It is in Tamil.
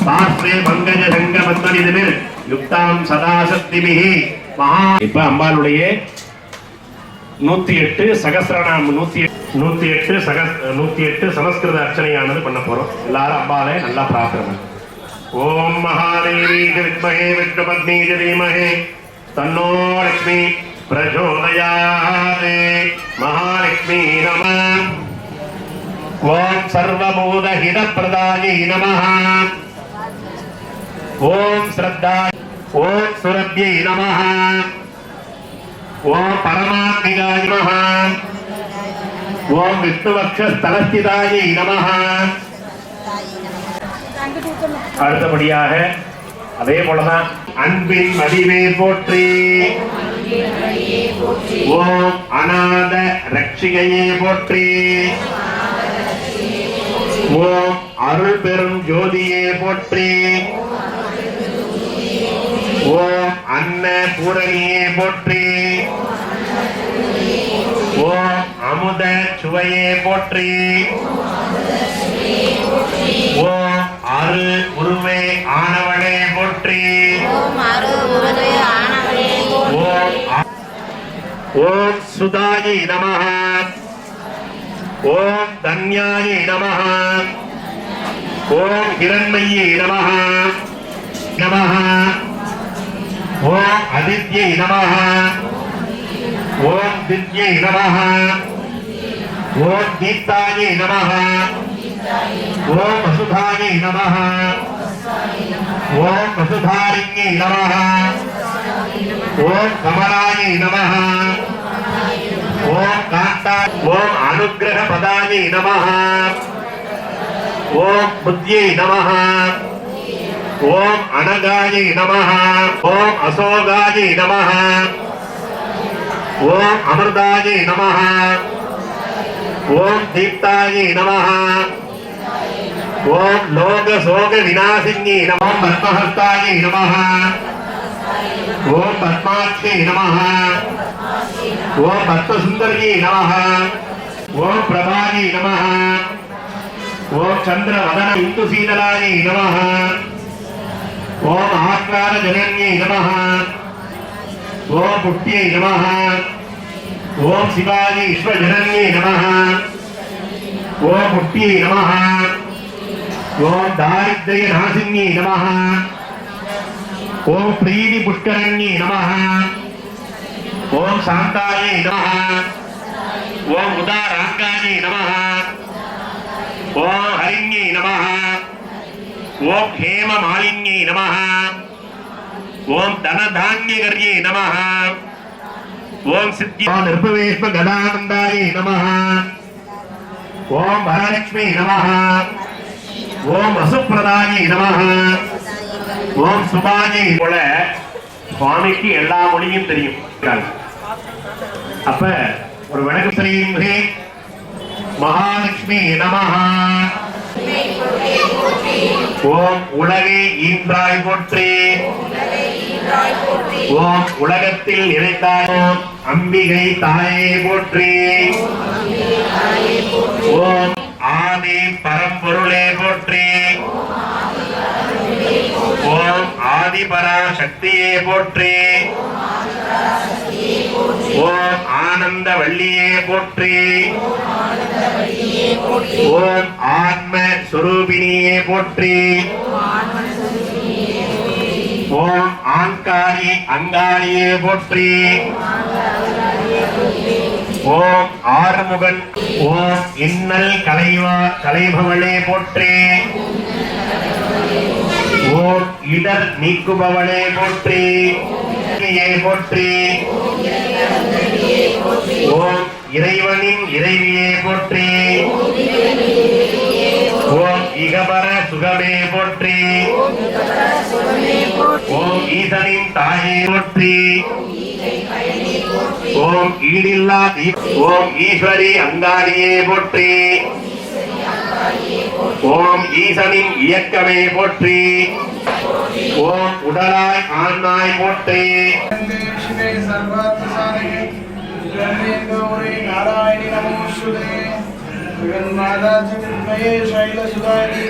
பாஸ்ரே பங்கஜ சங்கமத்மனிதிமிர் யுக்தாம் சதாசக்திபிஹி மகா. இப்ப அம்பாளுடைய 108 சகஸ்ரநாம 108 சமஸ்கிருத அர்ச்சனையானது பண்ண போறோம். எல்லாரும் அம்பாளை நல்லா பிரார்த்தனை. ஓம் மகாதேவி வித்மஹே விஷ்ணுபத்னி தீமஹி தன்னோ லக்ஷ்மி பிரச்சோதயாத். மகாலக்ஷ்மி நமः. ஓம் சர்வபூதஹிதப்பிரதாயை நமः. ஓம் ஸ்ரத்தா. ஓம் சுரப்யை நமः. ஓம் பரமாத்மிகாய நமः. ஓம் விஷ்ணுவக்ஷஸ்தலஸ்திதாயை நமः. அடுத்தபடியாக அதே போலதான் அன்பின் வடிவே போற்றி. ஓம் அநாத ரட்சிகையே போற்றி. ஓம் அருள் பெரும் ஜோதியே போற்றி. ஓம் அன்ன பூரணியே போற்றி. ஓம் அமுத சுவையே போற்றி. ஓம் அரு உருவே ஆனவளே போற்றி. ஓம் சுதாயை நமः. ஓம் தன்யாயை நமः. ஓம் ஹிரண்மய்யை நமः. ஓம் அதித்யை நமः. ஓம் தித்யை நமः. ஓம் கீதாயை நமः. ஓம் வசுதாயை நமः. ஓம் வசுதாரிண்யை நமः. ஓம் கமலாயை நமः. ஓம் காந்தா. ஓம் அனுக்கிரக பதாயை நமः. ஓம் புத்யை நமः. ஓம் அனகாயை நமः. ஓம் அசோகாயை நமः. ஓம் அமிர்தாயை நமः. ஓம் தீப்தாயை நமः. ஓம் லோக சோக விநாசின்யை நமः. பத்மஹஸ்தாயை நமः. ஓம் பத்மாட்சை நமः. ஓம் பத்மசுந்தரியை நமः. ஓம் பிரபாயை நமः. ஓம் சந்திரவதன இந்துசீதலாயை நமः. ஓம் ஆத்மார ஜனன்யை நமः. ஓம் புஷ்டியை நமः. ஓம் சிவாயை விஸ்வஜனன்யை நமः. ஓம் புஷ்டியை நமः. ஓம் தாரித்ர்ய நாசின்யை நமः. ஓம் பிரீதி புஷ்கரண்யை நமः. ஓம் சாந்தாயை நமः. ஓம் உதாராங்காயை நமः. ஓம் ஹரிண்யை நமः. ஓம் ஹேம மாலின்யை நமः. ஓம் தனதான்யகர்யை நமः. ஓம் சித்தி நிர்பவேஷ்ம கதானந்தாயை நமः. ஓம் வரலட்சுமி நமः. ஓம் வசுப்பிரதாயை நமः. ஓம் சுபாயை. போல சுவாமிக்கு எல்லா மொழியும் தெரியும். அப்ப ஒரு வணக்க தெரியுமே. மகாலட்சுமி நமः. ஓம் உலகை ஈன்றாய் போற்றி. ஓம் உலகத்தில் இறைத்தாய். அம்பிகை தாயே போற்றி. ஓம் ஆதி பரம்பொருளே போற்றி. ஓம் ஆதிபரா சக்தியே போற்றி. ஓம் ஆனந்த வள்ளியே போற்றி. ஓம் ஆத்ம ஸ்வரூபிணியே போற்றி. ஓம் ஆங்காரி அங்காரியே போற்றி. ஓம் ஆறுமுகன். ஓம் இன்னல் கலைபவளே போற்றி. ஓம் இடர் நீக்குபவளே போற்றி. போற்றி. ஓம் இறைவனின் இறைவியே போற்றி. ஓம் இகபர சுகமே போற்றி. ஓம் ஈசனின் தாயே போற்றி. ஓம் ஈடில்லா. ஓம் ஈஸ்வரி அங்காரியே போற்றி. ஓம் ஈசனின் இயக்கமே போற்றி. ஓம் உடலாய் ஆன்மாய் போற்றி. நாராயணி நமோஸ்துதே. ஜெகன்மாதா ஜெகன்மயே சைலசுதாயை